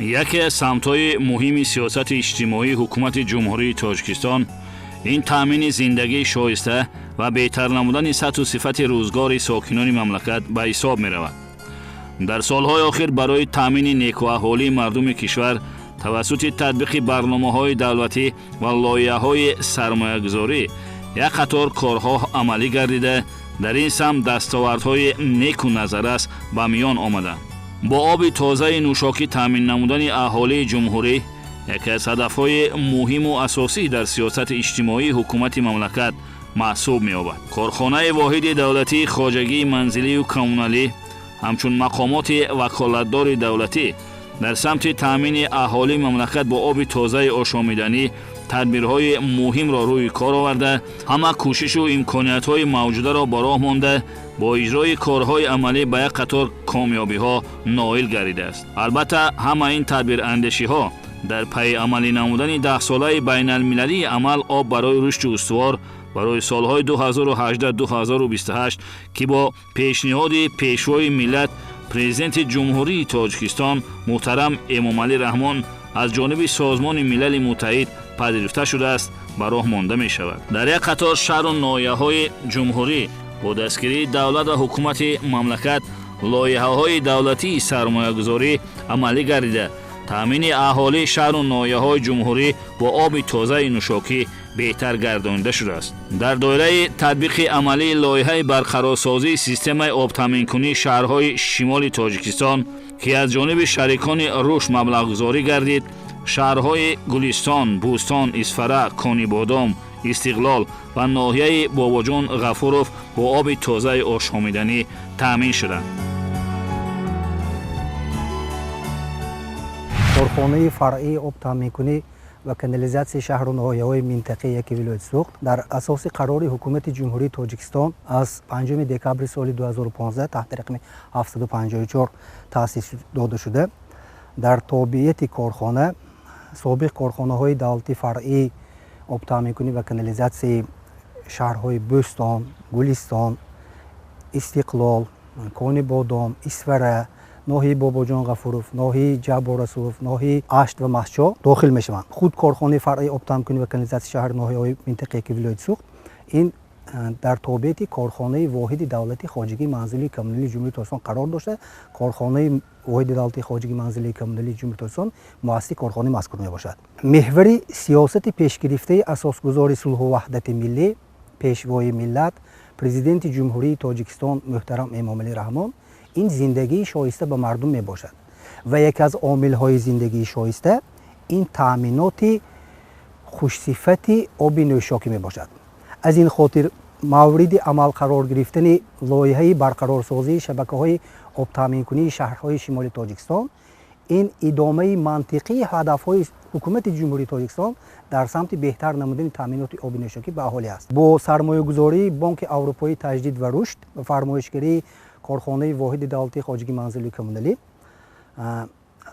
یکی از سمت‌های مهم سیاست اجتماعی حکومت جمهوری تاجیکستان این تامین زندگی شایسته و بهتر نمودن سطح و صفت روزگار ساکنان مملکت به حساب می‌رود. در سالهای آخر برای تامین نیکوحالی مردم کشور توسط تطبیق برنامه‌های دولتی و لایحه‌های سرمایه‌گذاری یک قطار کارها عملی گردیده در این سمت دستاوردهای نیک و نظر است به میان آمده. با آب تازه نوشاکی تامین نمودن اهالی جمهوری یکی از هدفهای مهم و اساسی در سیاست اجتماعی حکومت مملکت محسوب می‌یابد. کارخانه واحد دولتی خواجگی منزلی و کمونالی همچون مقامات وکالتدار دولتی در سمت تامین اهالی مملکت با آب تازه آشامیدنی تدبیرهای مهم را روی کار آورده، همه کوشش و امکانیت‌های موجوده را به راه مانده با اجرای کارهای عملی به یک قطار کامیابی‌ها نائل گردیده است. البته همه این تدبیر اندیشی‌ها در پی عملی نمودن 10 ساله بین المللی عمل آب برای رشد استوار برای سالهای 2018-2028 که با پیشنهاد پیشوای ملت پرزیدنت جمهوری تاجیکستان محترم امامعلی رحمان از جانب سازمان ملل متحد پذیرفته شده است به راه مانده می شود. در یک قطار شهر و ناحیه‌های جمهوری با دستگیری دولت و حکومت مملکت لایحه‌های دولتی سرمایه‌گذاری عملی گردیده تامین اهالی شهر و ناحیه‌های جمهوری با آب تازه نوشاکی بهتر گردانده شده است. در دایره تطبیق عملی لایحه برقرارسازی سیستم آب تامین کنی شهرهای شمال تاجیکستان که از جانب شریکان رشد مبلغ گذاری گردید، شهرهای گلستان، بوستان، اسفره، کانی بادام، استقلال و ناحیه باباجان غفوروف با آب تازه آشامیدنی تامین شدند. کارخانه فرعی آب تامین کنی و کانالیزاسیون شهر و ناحیه‌های منطقه یکی ولایت سوخت در اساس قرار حکومت جمهوری تاجیکستان از 5 دکامبر سال 2015 تحت رقم 754 تأسیس داده شده. در تابعیت کارخانه سابق کارخانه‌های دولتی فرعی آب تامین کنی و کانالیزاسیون شهرهای بوستان، گلستان، استقلال، کانی بادام، اسفره، ناحیه باباجان غفوروف، ناحیه جبار رسولوف، ناحیه اشت و مسجا داخل میشوند. خود کارخانه فرعی آب تامین کنی و کانالیزاسیون شهر ناحیه‌های منطقه که ولایت سوخت این در تابعیت کارخانه واحد دولتی خواجگی منزلی کمونالی جمهوری تاجیکستان قرار داشته. کارخانه واحد دولتی خواجگی منزلی کمونالی جمهوری تاجیکستان مؤسس کارخانه مذکور میباشد. محور سیاست پیشگرفته اساسگذار صلح و وحدت ملی پیشوای ملت پرزیدنت جمهوری تاجیکستان محترم امامعلی رحمان این زندگی شایسته به مردم می باشد و یک از عامل‌های زندگی شایسته این تأمینات خوشصفت آب نوشاکی می باشد. از این خاطر مورد عمل قرار گرفتن لایحه برقرارسازی شبکه‌های آب تامین کنی شهرهای شمال تاجیکستان این ادامه منطقی هدف‌های حکومت جمهوری تاجیکستان در سمت بهتر نمودن تأمینات آب نوشاکی به اهالی است. با سرمایه‌گذاری بانک اروپایی تجدید و رشد و فرمایشگری کارخانه واحد دولتی خواجگی منزلی کمونالی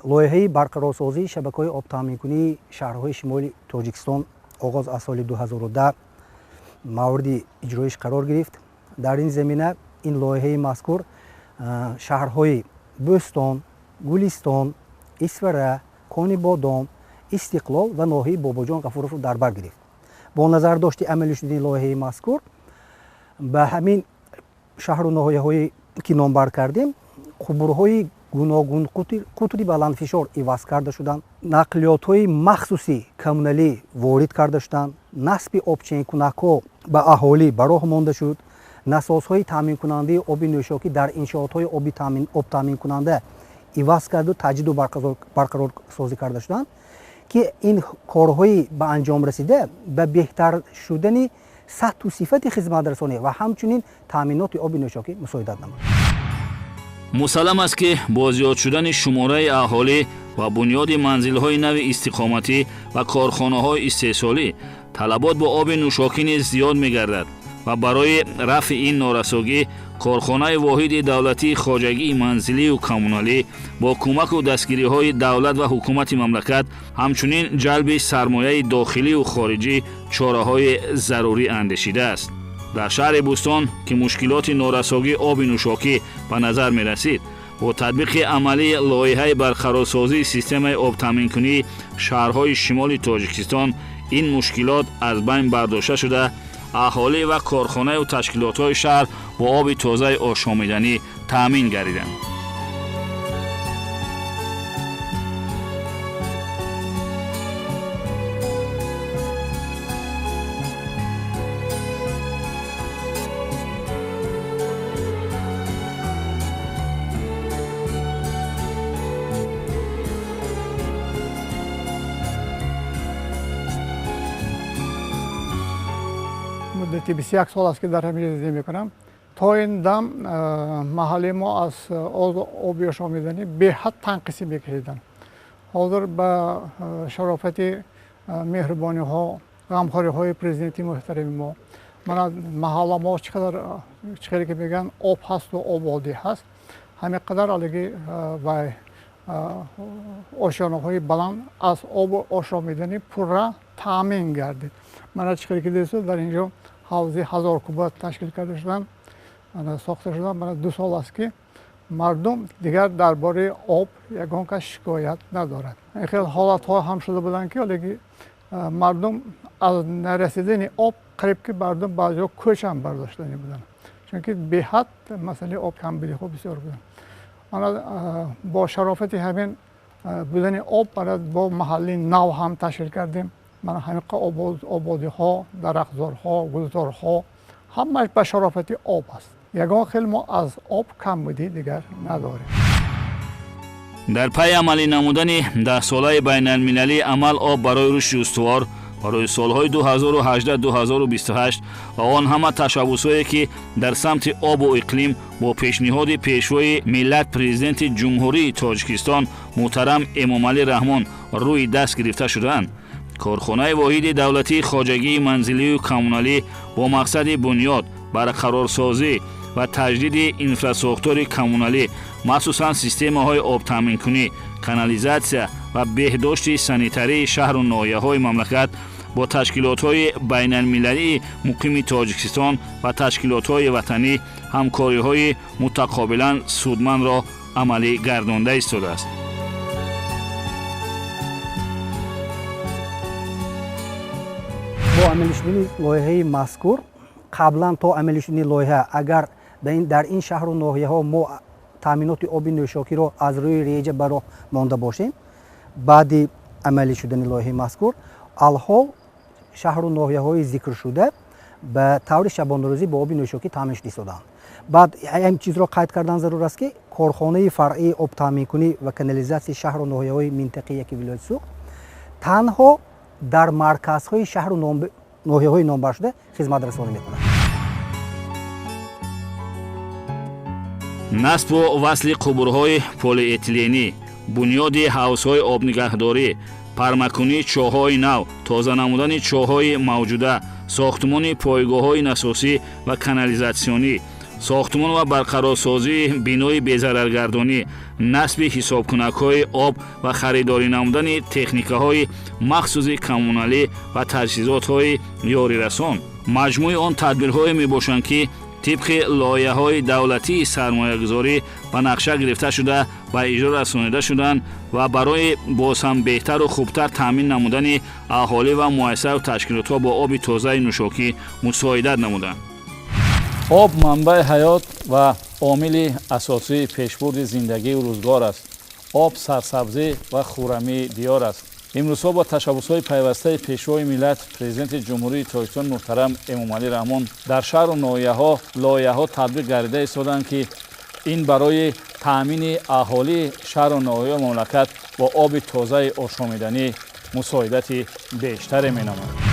لایحه برقرارسازی شبکه‌های آب تامین کنی شهرهای شمال تاجیکستان آغاز از سال 2010 مورد اجرایش قرار گرفت. در این زمینه این لایحه مذکور شهرهای بوستان، گلستان، اسفره، کانی بادام، استقلال و ناحیه باباجان غفوروف در بر گرفت. با نظر داشت عملی شدن لایحه مذکور به همین شهر و ناحیه‌های که نامبر کردیم خبرهای گوناگون قطری بلندفشار عوض کرده شدند، نقلیات‌های مخصوصی کمونالی وارد کرده شدند، نصب آبچین کنک‌ها به اهالی به راه مانده شد، نسازهای تامین کننده آب نوشاکی در انشاءات‌های آب تامین کننده عوض کرده و تجدید و برقرار سازی کرده شدند که این کارهای به انجام رسیده به بهتر شدن سطح و صفت خدمت رسانی و همچنین تامینات آب نوشاکی مساعدت نمود. مسلم است که با زیاد شدن شماره اهالی و بنیاد منزل‌های نو استقامتی و کارخانه‌های استحصالی طلبات با آب نوشاکی نیز زیاد می‌گردد و برای رفع این نارساگی کارخانه واحد دولتی خواجگی منزلی و کمونالی با کمک و دستگیری‌های دولت و حکومت مملکت همچنین جلب سرمایه داخلی و خارجی چاره‌های ضروری اندیشیده است. در شهر بوستان که مشکلات نارساگی آب نوشاکی به نظر می رسید با تطبیق عملی لایحه برقرارسازی سیستم آب تامین‌کنی شهرهای شمال تاجیکستان این مشکلات از بین برداشته شده اهالی و کارخانه و تشکیلات‌های شهر با آب تازه آشامیدنی تامین گردیدند. مدتی 21 سال است که در همین زندگی میکنم. تا این دم محله ما از آب آشامیدنی به حد تنقیسی میکشیدن. حاضر به شرافت مهربانی ها غمخواری های پرزیدنتی محترم ما من محله ما چقدر که میگن آب هست و آبادی هست همین قدر الگی و آشیانه های بلند از آب آشامیدنی پورا تامین گردید. من چقدر که دیدم در اینجا حوزه 1000 کوبات تشکیل کرده شدن ساخته شدن. من 2 سال است که مردم دیگر درباره آب یگان که شکایت ندارد. خیلی حالت ها هم شده بودن که الگی مردم از نرسیدن آب قریب که مردم بعضی کوچ هم برداشتنی بودن چون که به حد مسئله آب کمبودی خوب بسیار بودن. من با شرافت همین بودن آب با محلی نو هم تشکیل کردیم. من همین آبادی ها درختزار ها گلزار ها همش به شرافت آب است. یگان خیلی ما از آب کمبودی دیگر نداریم. در پی عملی نمودن 10 ساله بین المللی عمل آب برای رشد استوار برای سالهای 2018-2028 و آن همه تشبسایی که در سمت آب و اقلیم با پیشنهاد پیشوای ملت پرزیدنت جمهوری تاجیکستان محترم امامعلی رحمان روی دست گرفته شدند. کارخانه واحد دولتی خواجگی منزلی و کمونالی با مقصد بنیاد برقرارسازی و تجدید اینفراستراکتور کمونالی مخصوصاً سیستم‌های آب تامین‌کنی، کانالیزاسیا و بهداشت سانیتری شهر و ناحیه‌های مملکت با تشکیلات‌های بین‌المللی مقیم تاجیکستان و تشکیلات‌های وطنی همکاری‌های متقابلاً سودمند را عملی گردانده ایستاده است. با عملی شدن لایحه مذکور قبلا تا عملی شدن لایحه اگر در این شهر و ناحیه ها ما تامینات آب نوشاکی را از روی ریجه براه مانده باشیم بعد عملی شدن لایحه مذکور الحال شهر و ناحیه های ذکر شده به طور شبانه روزی با آب نوشاکی تامین شدند. بعد این چیز را قید کردن ضرور است که کارخانه فرعی آب تامین کنی و کانالیزاسیون شهر و ناحیه های منطقه که ولایت سوخت تنها در مرکزهای شهر و ناحیه‌های نامبر شده خدمت رسانی می‌کند. نصب و وصل قبورهای پلی اتیلنی، بنیاد حوض‌های آب نگهداری، پرمکنی چاه‌های نو، تازه نمودن چاه‌های موجوده، ساختمان پایگاه‌های نسوسی و کانالیزاسیونی، ساختمان و برقرارسازی بینای بی‌ضررگردانی، نصب حسابکنک‌های آب و خریداری نمودن تکنیک‌های مخصوص کمونالی و تجهیزات‌های یاریرسان. مجموع آن تدبیرهای میباشند که طبق لایحه‌های دولتی سرمایه‌گذاری و نقشه گرفته شده و اجرا رسانیده شدند و برای باز هم بهتر و خوبتر تامین نمودن اهالی و مؤسسات و تشکیلات‌ها با آب تازه نوشاکی مساعدت نمودند. آب منبع حیات و عامل اساسی پیشبرد زندگی و روزگار است. آب سرسبزی و خرمی دیار است. امروزها با تشبس‌های پیوسته پیشوای ملت پرزیدنت جمهوری تاجیکستان محترم امامعلی رحمان در شهر و ناحیه‌ها لایحه‌ها تطبیق گردیده ایستادند که این برای تامین اهالی شهر و ناحیه مملکت با آب تازه آشامیدنی مساعدت بیشتر می‌نماید.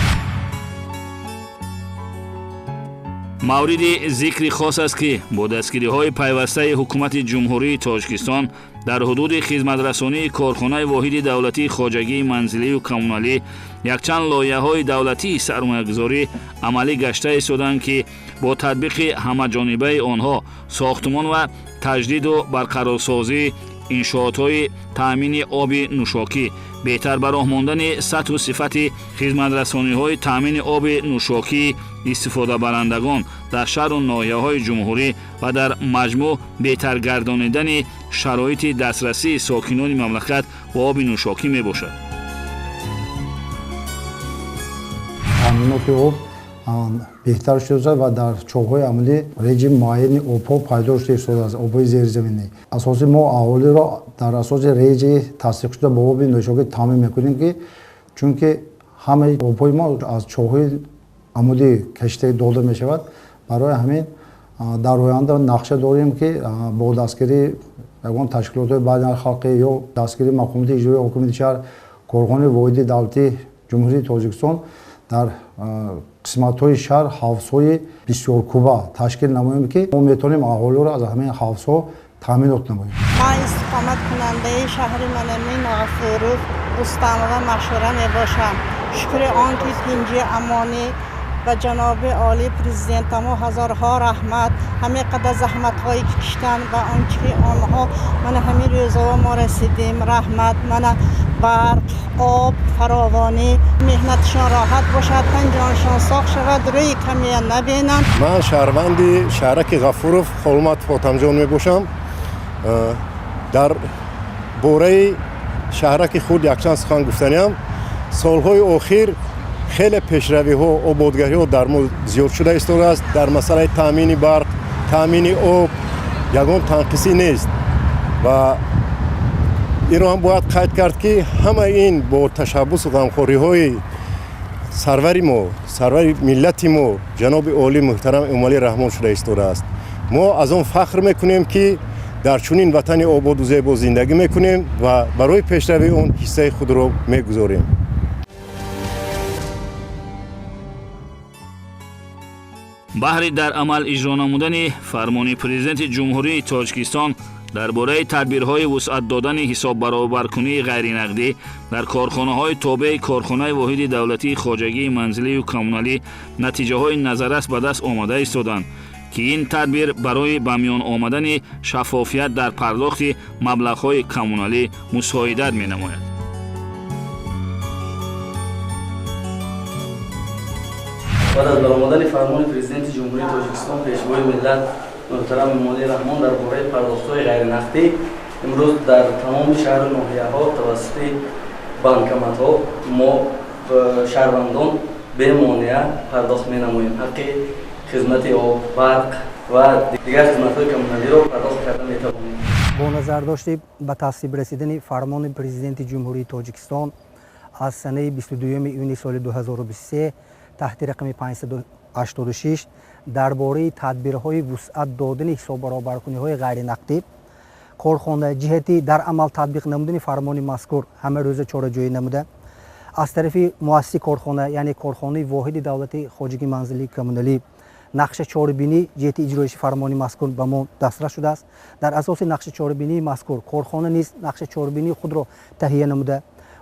مورد ذکر خاص است که با دستگیری‌های پیوسته حکومت جمهوری تاجیکستان در حدود خدمترسانی کارخانه واحد دولتی خواجگی منزلی و کمونالی یکچند لایحه‌های دولتی سرمایه‌گذاری عملی گشته ایستادند که با تطبیق همه‌جانبه آنها ساختمان و تجدید و برقرارسازی انشاءات‌های تأمین آب نوشاکی بهتر به راه ماندن سطح و صفت خدمترسانی‌های تأمین آب نوشاکی استفاده برندگان дар шаҳру ноҳияҳои ҷумҳурӣ ва дар маҷмӯъ беҳтар гардонидани шароити дастрасии сокинони мамлакат ба оби нӯшокӣ мебошад. таъминоти об беҳтар шуда ва дар чоҳҳои амалӣ режим муайяни обҳо пайдо шуда истодааст, обҳои зерзаминӣ. Асоси мо аҳолиро дар асоси реҷи тасдиқшуда ба оби нӯшокӣ таъмин мекунем, ки чунки ҳамаи обҳои мо аз чоҳҳои амудӣ кашида дода мешавад. Барои ҳамин дар оянда нақша дорем, ки бо дастгирии ягон ташкилотҳои байналхалқӣ ё дастгирии мақомоти иҷроии ҳокимияти шаҳр, корхонаи воҳиди давлатии ҷумҳурии Тоҷикистон дар қисматҳои шаҳр ҳавзҳои бисёркуба ташкил намоем, ки мо метавонем аҳолиро аз ҳамин ҳавзҳо таъминот намоем. من استقامت کننده شهر منمین آفروز رستم و مشوره می باشم. شکر آنکه پنجه امانی و جناب عالی پرزیدنت ما هزارها رحمت همه قدر زحمت هایی کشتن و آنچه آنها من همین روزها ما رسیدیم. رحمت من برق، آب، فراوانی مهنتشان راحت باشد، پنجانشان ساخت شود، روی کمی نبینند. من شهروندی شهرک غفورов حرمت فاطمجان می باشم. дар бораи шаҳраки худ якчанд сухан гуфтаниам. солҳои охир хеле пешравиҳо, ободгариҳо дар мо зиёд шуда истодааст. дар масъалаи таъмини барқ, таъмини об ягон танқисӣ нест ва инро ҳам бояд қайд кард, ки ҳамаи ин бо ташаббусу ғамхориҳои сарвари мо, сарвари миллати мо, ҷаноби олӣ муҳтарам Эмомалӣ Раҳмон шуда истодааст. мо аз он фахр мекунем, ки дар чунин ватани ободу зебо зиндагӣ мекунем ва барои пешравии он ҳиссаи худро мегузорем. баҳри дар амал иҷро намудани фармони президенти ҷумҳурии Тоҷикистон дар бораи тадбирҳои вусъат додани ҳисоббаробаркунии ғайринақдӣ дар корхонаҳои тобеи корхонаи воҳиди давлатии хоҷагии манзилию коммуналӣ натиҷаҳои назаррас ба даст омада истоданд, ки ин тадбир барои ба миён омадани шаффофият дар пардохти маблағҳои коммуналӣ мусоидат менамояд. بعد از برآمدن فرمان پرزیدنت جمهوری تاجیکستان پیشوای ملت محترم امامعلی رحمان در باره پرداخت‌های غیر نقدی امروز در تمام شهر و ناحیه‌ها توسط بانکمت‌ها ما شهروندان به مانع پرداخت می‌نماییم. حق خدمت آب، برق و دیگر خدمت‌های کمونالی را پرداخت کرده می‌توانیم. бо назардошти ба тасвиб расидани фармони президенти ҷумҳурии Тоҷикистон аз санаи 22 июни соли 2023 таҳти рақами 586 дар бораи тадбирҳои вусъат додани ҳисоббаробаркуниҳои ғайринақдӣ корхона ҷиҳати дар амал татбиқ намудани фармони мазкур ҳама рӯза чораҷоӣ намуда аз тарафи муассиси корхона, яъне корхонаи воҳиди давлати хоҷагии манзилии коммуналӣ нақша чорабинӣ ҷиҳати иҷроиши фармони мазкур ба мо дастрас шудааст. дар асоси нақша чорабинии мазкур корхона низ нақша чорабинии худро таҳия намуда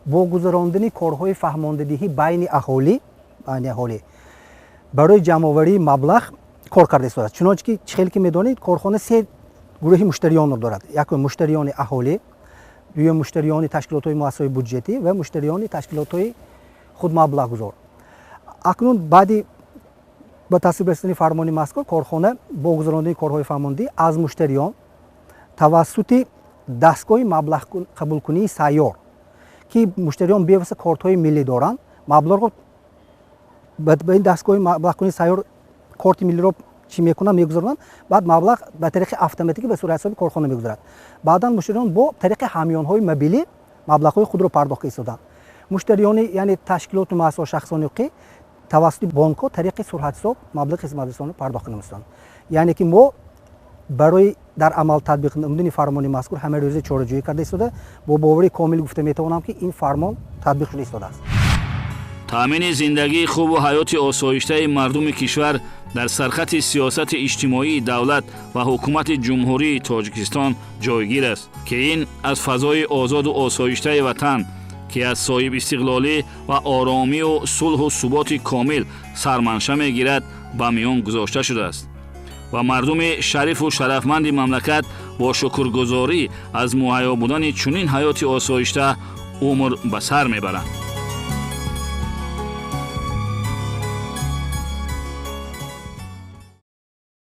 бо гузарондани корҳои фаҳмондадиҳӣ байни аҳолӣ барои ҷамъоварии маблағ кор карда истодааст. чунончи ки хеле ки медонед, корхона се гурӯҳи муштариёнро дорад. якум муштариёни аҳолӣ, дуюм муштариёни ташкилотҳои муассисаҳои буҷетӣ ва муштариёни ташкилотҳои худ маблағгузор. акнун баъди ба тасвиб расидани фармони мазкур корхона бо гузарондани корҳои фаҳмондӣ аз муштариён тавассути дастгоҳи маблағқабулкунии сайёр, ки муштариён бевоста кортҳои миллӣ доранд, маблағро ба ин дастгоҳи маблағкунии сайёр корти миллиро чӣ мекунанд, мегузаронанд. баъд маблағ ба тариқи автоматикӣ ба сурати ҳисоби корхона мегузарад. баъдан муштариён бо тариқи ҳамёнҳои мобилӣ маблағҳои худро пардохт истоданд. муштариёни яъне ташкилоту муассисаҳои шахсони ҳуқуқӣ тавассути бонкҳо тариқи суръатҳисоб маблағи хизматрасонро пардохт намуданд. яъне ки мо барои дар амал татбиқ намудани фармони мазкур ҳама рӯза чораҷоӣ карда истода бо бовари комил гуфта метавонам, ки ин фармон татбиқ шуда истодааст. таъмини зиндагии хубу ҳаёти осоиштаи мардуми кишвар дар сархати сиёсати иҷтимоии давлат ва ҳукумати ҷумҳурии Тоҷикистон ҷойгир аст, ки ин аз фазои озоду осоиштаи ватан, ки аз соҳиб истиқлолӣ ва оромию сулҳу суботи комил сарманша мегирад, ба миён гузошта шудааст ва мардуми шарифу шарафманди мамлакат бо шукргузорӣ аз муҳайё будани чунин ҳаёти осоишта умр ба сар мебаранд.